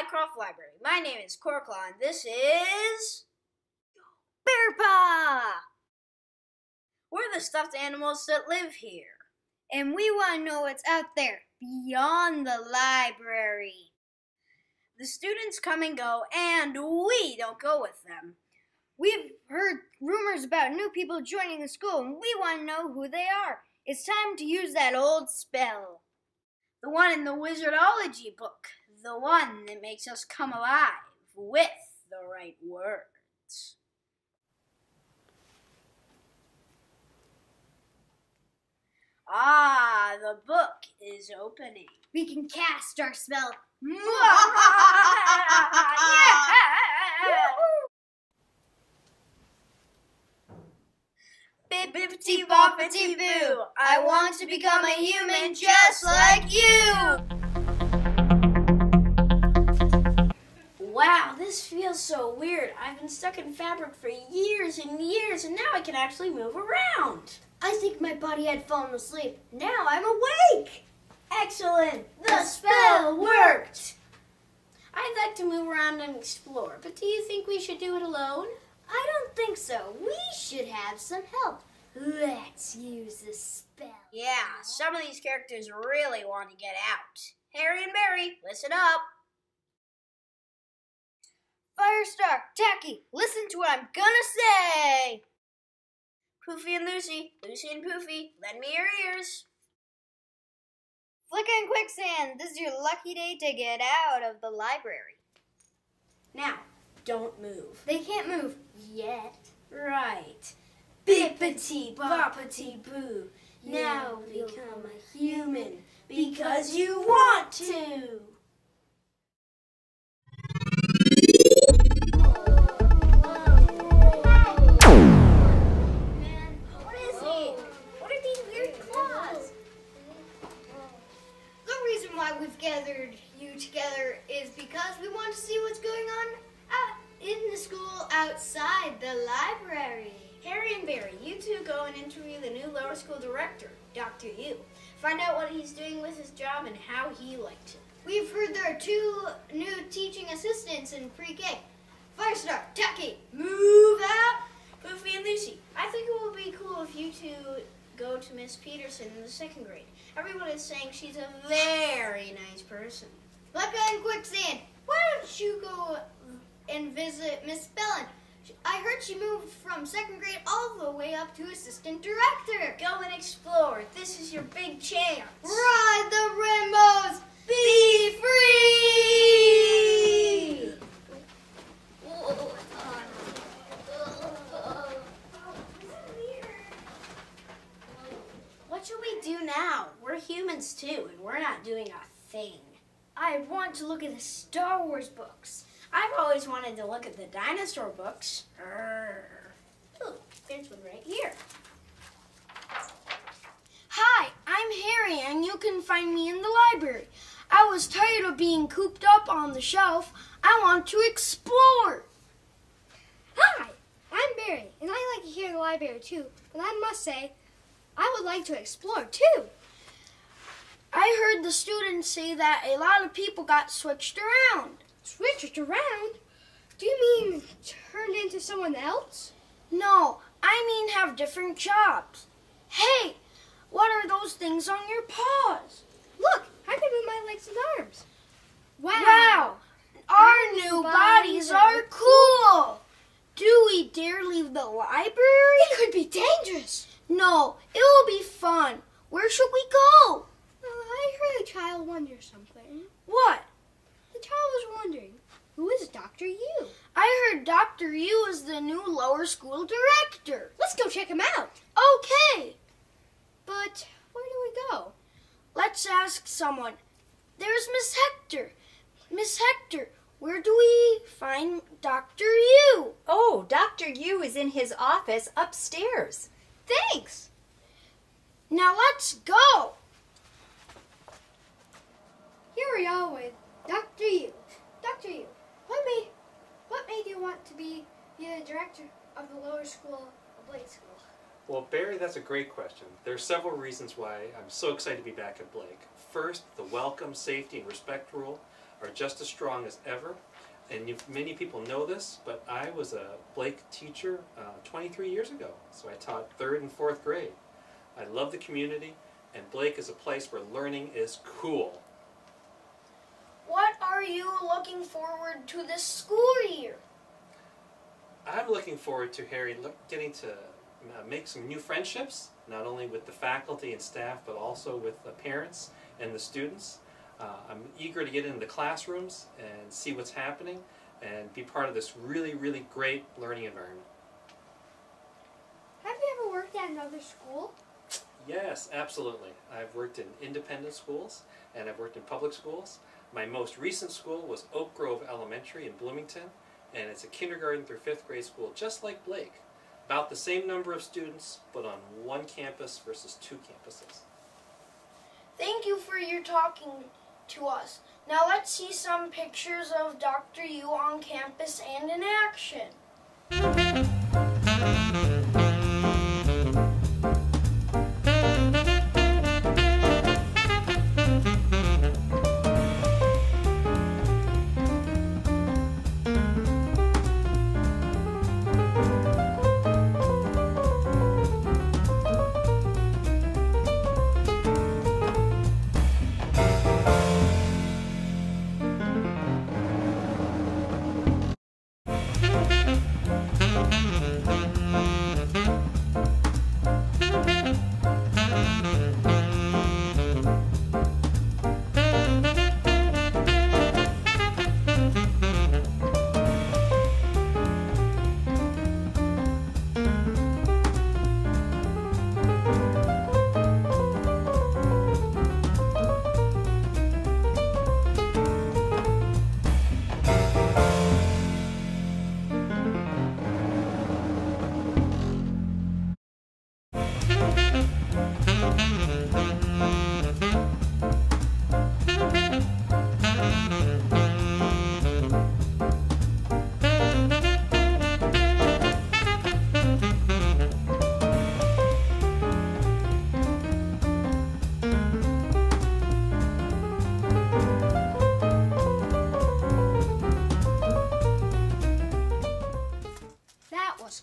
Highcroft Library. My name is Corclaw, and this is Bear Paw. We're the stuffed animals that live here, and we want to know what's out there beyond the library. The students come and go, and we don't go with them. We've heard rumors about new people joining the school, and we want to know who they are. It's time to use that old spell. The one in the Wizardology book. The one that makes us come alive with the right words. Ah, the book is opening. We can cast our spell. Bippity boppity boo, I want to become a human just like you. Wow, this feels so weird. I've been stuck in fabric for years and years, and now I can actually move around. I think my body had fallen asleep. Now I'm awake. Excellent. The spell worked. I'd like to move around and explore, but do you think we should do it alone? I don't think so. We should have some help. Let's use the spell. Yeah, some of these characters really want to get out. Harry and Barry, listen up. Firestar, Tacky, listen to what I'm gonna say. Poofy and Lucy, Lucy and Poofy, lend me your ears. Flicka and Quicksand, this is your lucky day to get out of the library. Now, don't move. They can't move yet. Right. Bippity boppity boo. Now become a human because you want to. Man, what is he? What are these weird claws? The reason why we've gathered you together is because we want to see what's going on in the school outside the library. Harry and Barry, you two go and interview the new lower school director, Dr. Yu. Find out what he's doing with his job and how he likes it. We've heard there are 2 new teaching assistants in pre-K. Firestar, Tacky, move out. Poofy and Lucy, I think it would be cool if you two go to Miss Peterson in the 2nd grade. Everyone is saying she's a very nice person. Flicka and Quicksand, why don't you go and visit Miss Bellin? I heard she moved from 2nd grade all the way up to assistant director. Go and explore. This is your big chance. Ride the rainbows. Be free. What should we do now? We're humans too, and we're not doing a thing. I want to look at the Star Wars books. I've always wanted to look at the dinosaur books. Ooh, there's one right here. Hi, I'm Harry, and you can find me in the library. I was tired of being cooped up on the shelf. I want to explore. Hi, I'm Barry, and I like to hear the library too, but I must say, I would like to explore too. I heard the students say that a lot of people got switched around. Switched around? Do you mean turned into someone else? No, I mean have different jobs. Hey, what are those things on your paws? Look, I can move my legs and arms. Wow, our new bodies are cool. Do we dare leave the library? It could be dangerous. No, it will be fun. Where should we go? I heard a child wonder something. What? The child was wondering, who is Dr. Yu? I heard Dr. Yu is the new lower school director. Let's go check him out. Okay. But where do we go? Let's ask someone. There's Miss Hector. Miss Hector, where do we find Dr. Yu? Oh, Dr. Yu is in his office upstairs. Thanks. Now let's go. Here we are with Dr. Yu. Dr. Yu, what made you want to be the director of the lower school of Blake School? Well, Barry, that's a great question. There are several reasons why I'm so excited to be back at Blake. First, the welcome, safety, and respect rule are just as strong as ever. And many people know this, but I was a Blake teacher 23 years ago. So I taught 3rd and 4th grade. I love the community, and Blake is a place where learning is cool. What are you looking forward to this school year? I'm looking forward to Harry getting to make some new friendships, not only with the faculty and staff, but also with the parents and the students. I'm eager to get into the classrooms and see what's happening and be part of this really, really great learning environment. Have you ever worked at another school? Yes, absolutely. I've worked in independent schools and I've worked in public schools. My most recent school was Oak Grove Elementary in Bloomington, and it's a kindergarten through 5th grade school just like Blake. About the same number of students, but on one campus versus 2 campuses. Thank you for your talking to us. Now let's see some pictures of Dr. Yu on campus and in action.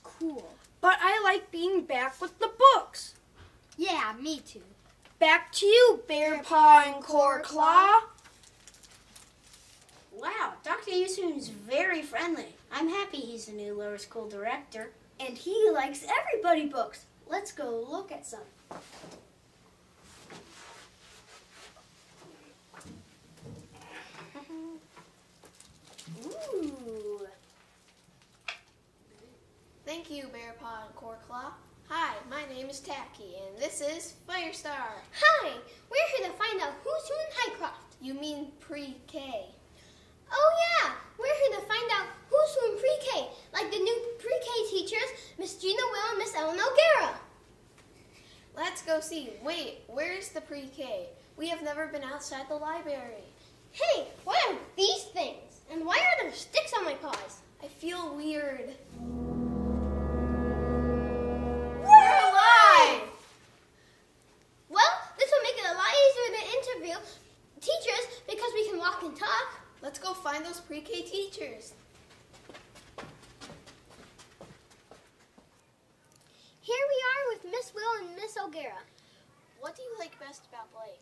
Cool. But I like being back with the books. Yeah, me too. Back to you, Bear Paw and Core Claw. Wow, Dr. Yu seems very friendly. I'm happy he's the new lower school director. And he likes everybody books. Let's go look at some. Ooh. Thank you, Bear Paw and Core Claw. Hi, my name is Tacky, and this is Firestar. Hi, we're here to find out who's who in Highcroft. You mean pre-K. Oh yeah, we're here to find out who's who in pre-K, like the new pre-K teachers, Miss Gina Will and Miss Ellen O'Gara. Let's go see. Wait, where's the pre-K? We have never been outside the library. Hey, what are these things? And why are there sticks on my paws? I feel weird. We're alive! Well, this will make it a lot easier to interview teachers because we can walk and talk. Let's go find those pre-K teachers. Here we are with Miss Will and Miss O'Gara. What do you like best about Blake?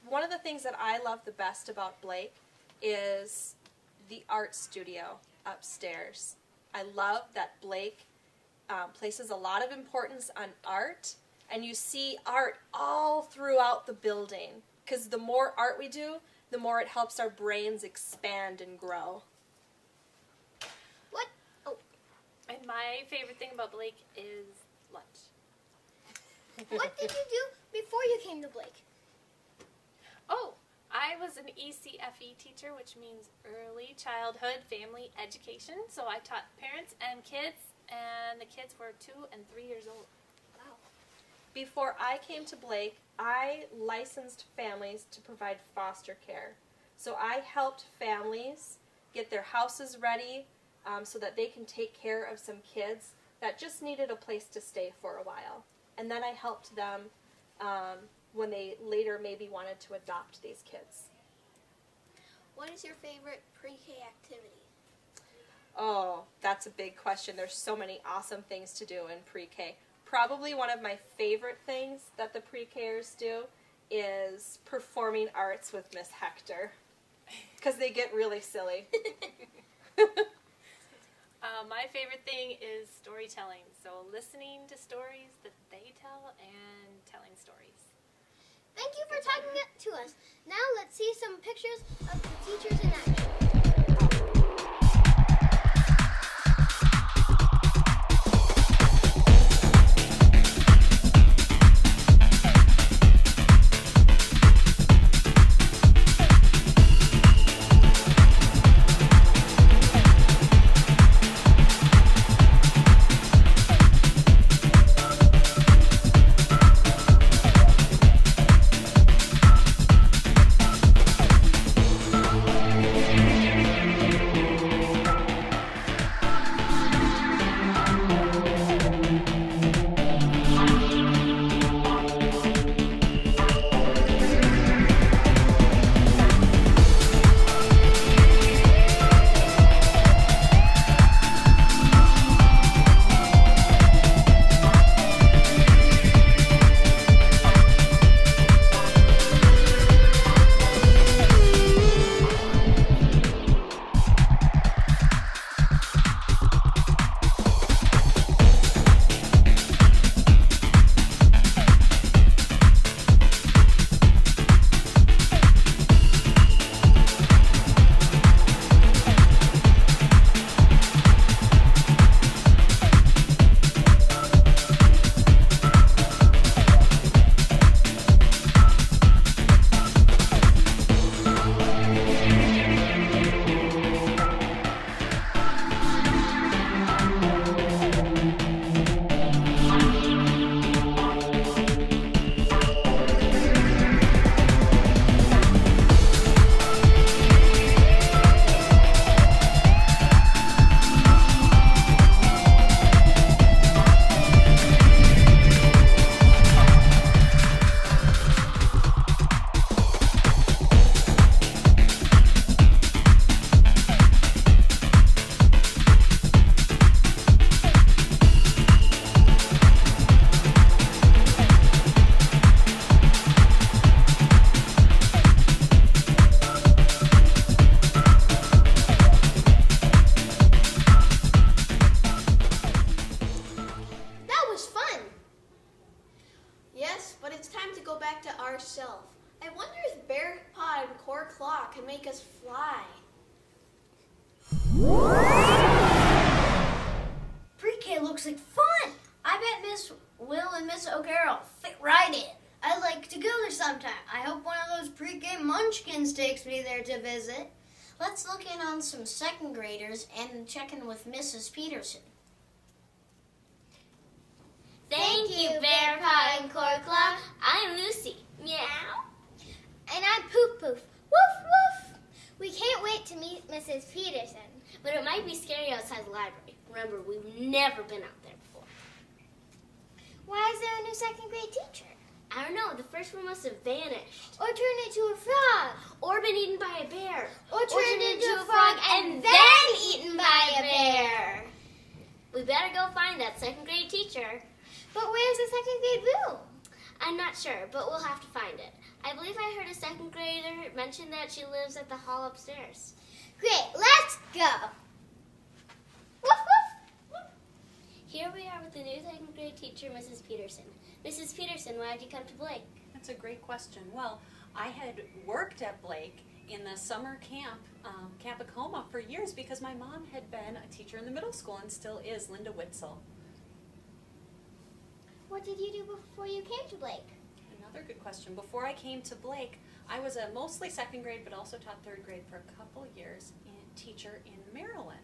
One of the things that I love the best about Blake is the art studio upstairs. I love that Blake places a lot of importance on art, and you see art all throughout the building, because the more art we do, the more it helps our brains expand and grow. What? Oh, And my favorite thing about Blake is lunch. what did you do before you came to Blake? Oh, I was an ECFE teacher, which means Early Childhood Family Education. So I taught parents and kids, and the kids were 2 and 3 years old. Wow. Before I came to Blake, I licensed families to provide foster care. So I helped families get their houses ready so that they can take care of some kids that just needed a place to stay for a while. And then I helped them when they later maybe wanted to adopt these kids. What is your favorite pre-K activity? Oh, that's a big question. There's so many awesome things to do in pre-K. Probably one of my favorite things that the pre-Kers do is performing arts with Miss Hector, because they get really silly. My favorite thing is storytelling. So listening to stories that they tell and telling stories. Thank you for talking to us. Now let's see some pictures of the teachers in action. I wonder if Bear Paw and Core Claw can make us fly. Pre-K looks like fun. I bet Miss Will and Miss O'Carroll fit right in. I'd like to go there sometime. I hope one of those pre-K munchkins takes me there to visit. Let's look in on some second graders and check in with Mrs. Peterson. Thank you, Bear Paw and Core Claw. I'm Lucy. Meow. And I'm Poof Poof. Woof woof. We can't wait to meet Mrs. Peterson, but it might be scary outside the library. Remember, we've never been out there before. Why is there a new second grade teacher? I don't know. The first one must have vanished. Or turned into a frog. Or been eaten by a bear. Or turned into a frog and then eaten by a bear. We better go find that second grade teacher. But where's the second grade room? I'm not sure, but we'll have to find it. I believe I heard a second grader mention that she lives at the hall upstairs. Great, let's go. Woof woof. Here we are with the new second grade teacher, Mrs. Peterson. Mrs. Peterson, why did you come to Blake? That's a great question. Well, I had worked at Blake in the summer camp, Camp Acoma, for years because my mom had been a teacher in the middle school and still is, Linda Witzel. What did you do before you came to Blake? Another good question. Before I came to Blake, I was a mostly second grade but also taught third grade for a couple years and teacher in Maryland.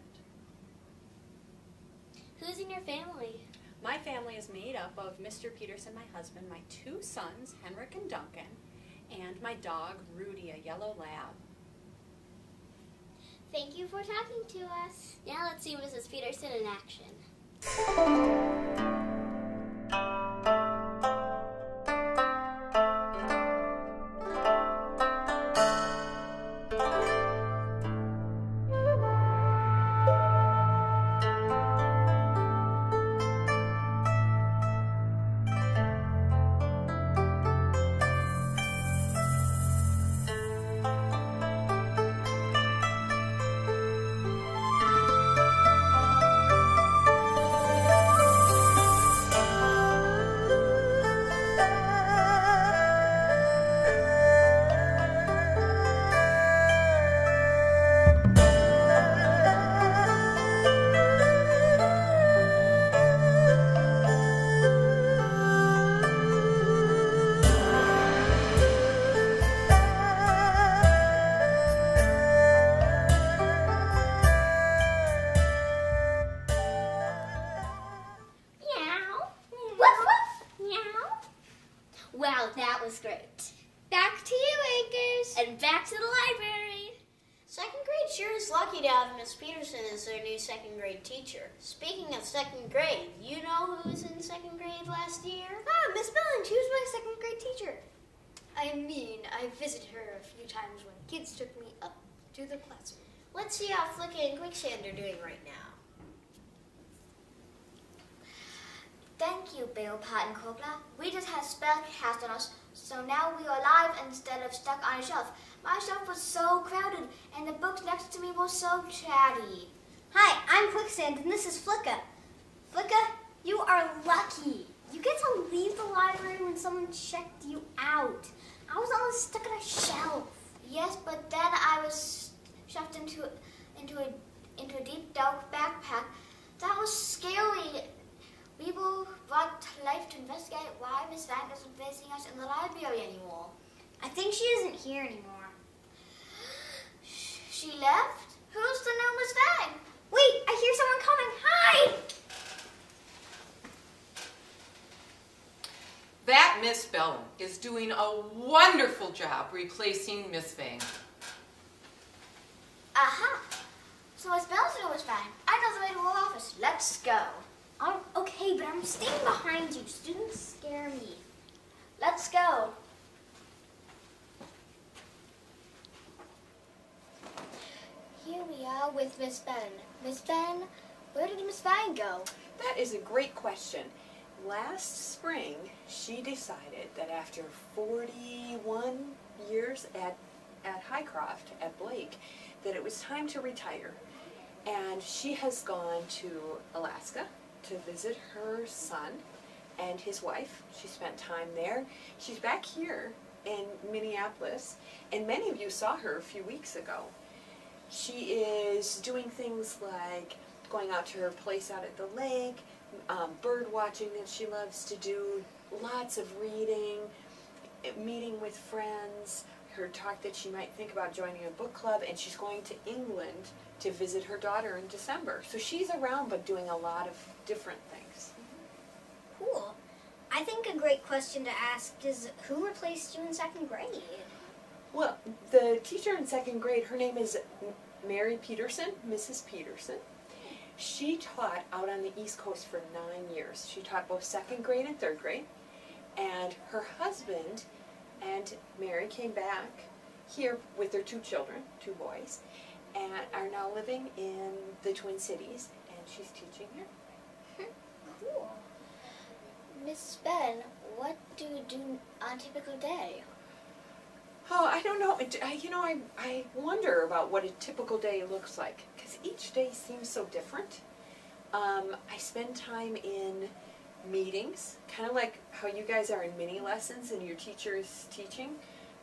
Who's in your family? My family is made up of Mr. Peterson, my husband, my two sons, Henrik and Duncan, and my dog, Rudy, a yellow lab. Thank you for talking to us. Now let's see Mrs. Peterson in action. was great. Back to you, Acres. And back to the library. Second grade sure is lucky to have Miss Peterson as their new second grade teacher. Speaking of second grade, you know who was in second grade last year? Ah, Miss Bellin, she was my second grade teacher. I mean, I visited her a few times when kids took me up to the classroom. Let's see how Flicka and Quicksand are doing right now. Thank you, Bill, Pat, and Cobra. We just had spell cast on us, so now we are live instead of stuck on a shelf. My shelf was so crowded, and the books next to me were so chatty. Hi, I'm Quicksand, and this is Flicka. Flicka, you are lucky. You get to leave the library when someone checked you out. I was always stuck on a shelf. Yes, but then I was shoved into a deep, dark backpack. That was scary. We were brought to life to investigate why Miss Van isn't visiting us in the library anymore. I think she isn't here anymore. She left? Who's the new Miss Van? Wait, I hear someone coming. Hi! That Miss Bellin is doing a wonderful job replacing Miss Vang. Aha! So Miss Bell's new Miss Van. I know the way to her office. Let's go. Okay, but I'm staying behind you. Students scare me. Let's go. Here we are with Miss Ben. Miss Ben, where did Miss Vine go? That is a great question. Last spring, she decided that after 41 years at Highcroft, at Blake, that it was time to retire. And she has gone to Alaska to visit her son and his wife. She spent time there. She's back here in Minneapolis, and many of you saw her a few weeks ago. She is doing things like going out to her place out at the lake, bird watching that she loves to do, lots of reading, meeting with friends, her talk that she might think about joining a book club, and she's going to England to visit her daughter in December. So she's around but doing a lot of different things. Cool. I think a great question to ask is, who replaced you in second grade? Well, the teacher in second grade, her name is Mary Peterson, Mrs. Peterson. She taught out on the East Coast for 9 years. She taught both second grade and third grade. And her husband and Mary came back here with their 2 children, 2 boys, and are now living in the Twin Cities, and she's teaching here. Cool. Miss Ben, what do you do on a typical day? Oh, I don't know. I wonder about what a typical day looks like, because each day seems so different. I spend time in meetings, kind of like how you guys are in mini lessons and your teacher is teaching.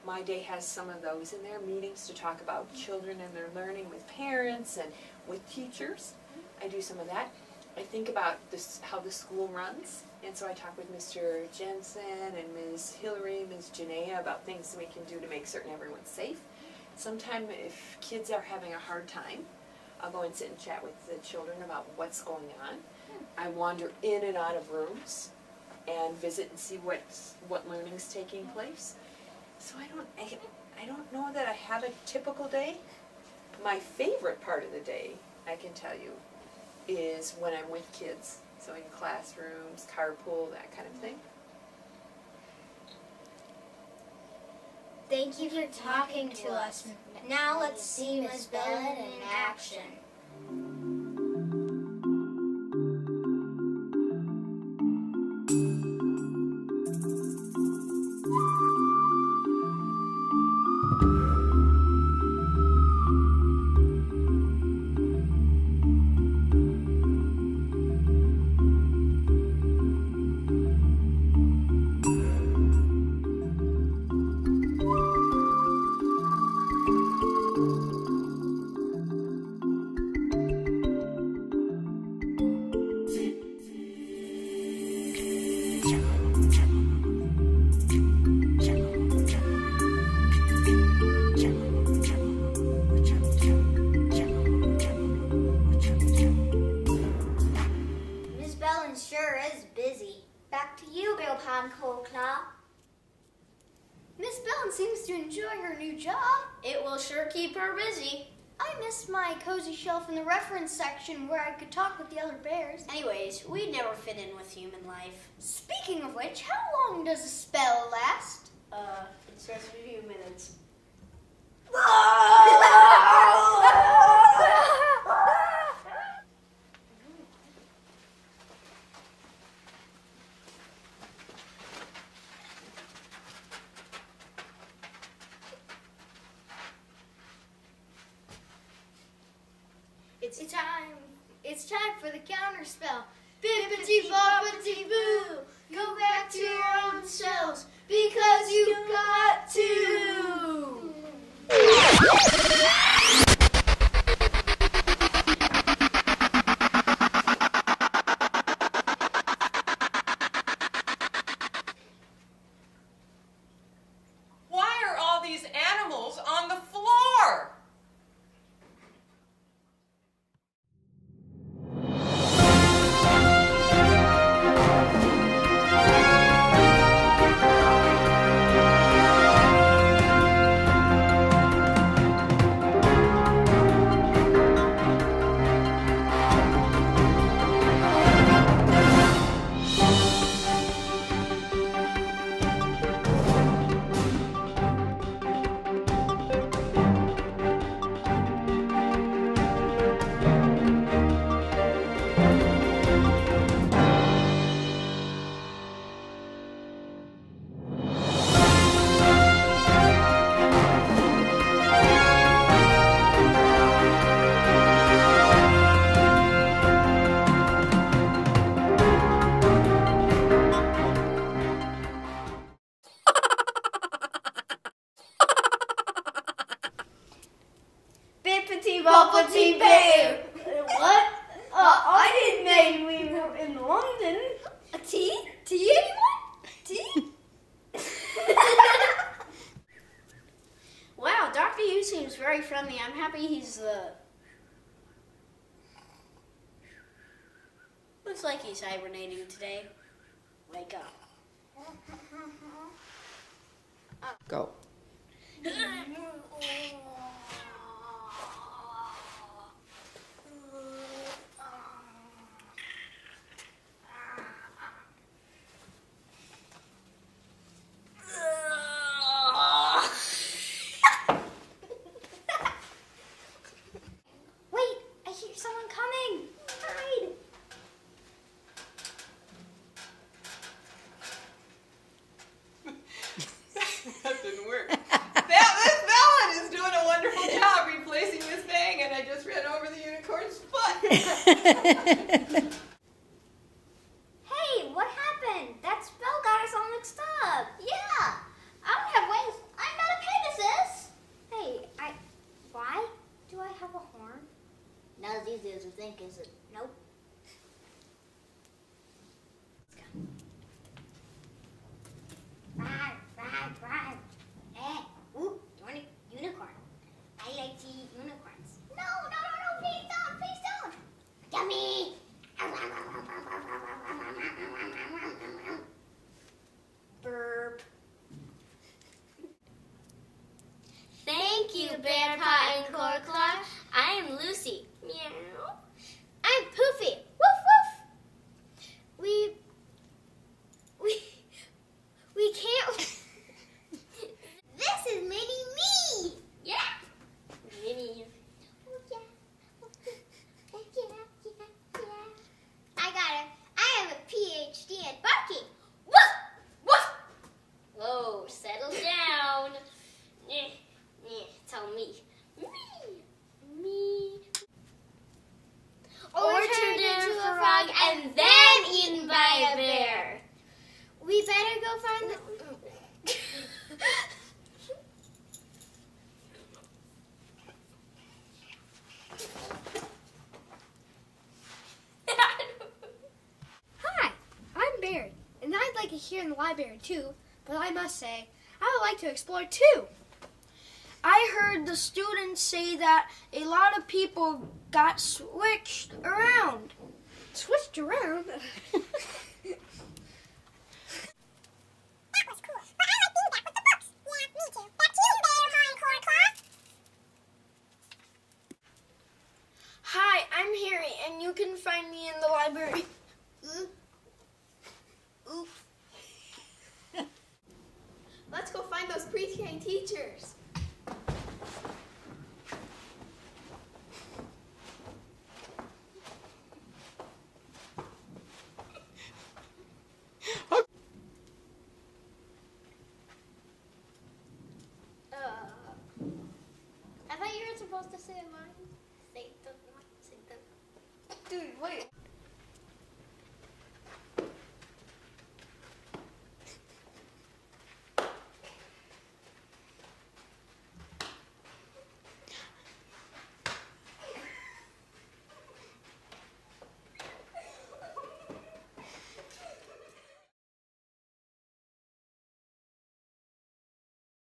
My day has some of those in there, meetings to talk about children and their learning with parents and with teachers. I do some of that. I think about how the school runs, and so I talk with Mr. Jensen and Ms. Hillary, Ms. Janaea about things that we can do to make certain everyone's safe. Sometimes if kids are having a hard time, I'll go and sit and chat with the children about what's going on. I wander in and out of rooms and visit and see what learning's taking place. So I don't know that I have a typical day. My favorite part of the day, I can tell you, is when I'm with kids. So in classrooms, carpool, that kind of thing. Thank you for talking to us. Now let's see Miss Bellin in action. Miss Bellin sure is busy. Back to you, Bill Pan Cold Claw. Miss Bell seems to enjoy her new job. It will sure keep her busy. I miss my cozy shelf in the reference section where I could talk with the other bears. Anyways, we never fit in with human life. Speaking of which, how long does a spell last? It's just a few minutes. It's time for the counter spell. Bippity boppity boo, go back to your own cells because you got to. Why are all these animals on the floor? Bippity boppity bear. What? I didn't know we were in London. A tea? Tea, anyone? Tea? Wow, Dr. Yu seems very friendly. I'm happy he's looks like he's hibernating today. Wake up. Go. Wait, I hear someone coming. Hide. That didn't work. Miss Bellin is doing a wonderful job replacing this thing, and I just ran over the unicorn's foot. Hey, what happened? That spell got us all mixed up. Yeah, I don't have wings. I'm not a Pegasus. Hey, why do I have a horn? Not as easy as you think, is it? Nope. Rar, rar, rar. Ooh, do you want a unicorn? I like to eat unicorns. No, please don't. Yummy! Burp. Thank you, Bear Paw and Corclaw. I am Lucy. Meow. I'm Poofy. Woof woof. We can't. This is Mini Me. Yeah. Mini. Oh yeah. Oh yeah. I have a PhD at barking. Woof woof. Whoa, settle down. Tell me. Me. Or turned into a frog and then eaten by a bear. We better go find the... Hi, I'm Barry, and I'd like it here in the library too, but I must say, I would like to explore too. I heard the students say that a lot of people got switched around. Switched around? That was cool. But I like being back with the books. can find me in the library. Let's go find those pre-K teachers. I thought you were supposed to say mine. Say them. Dude, wait.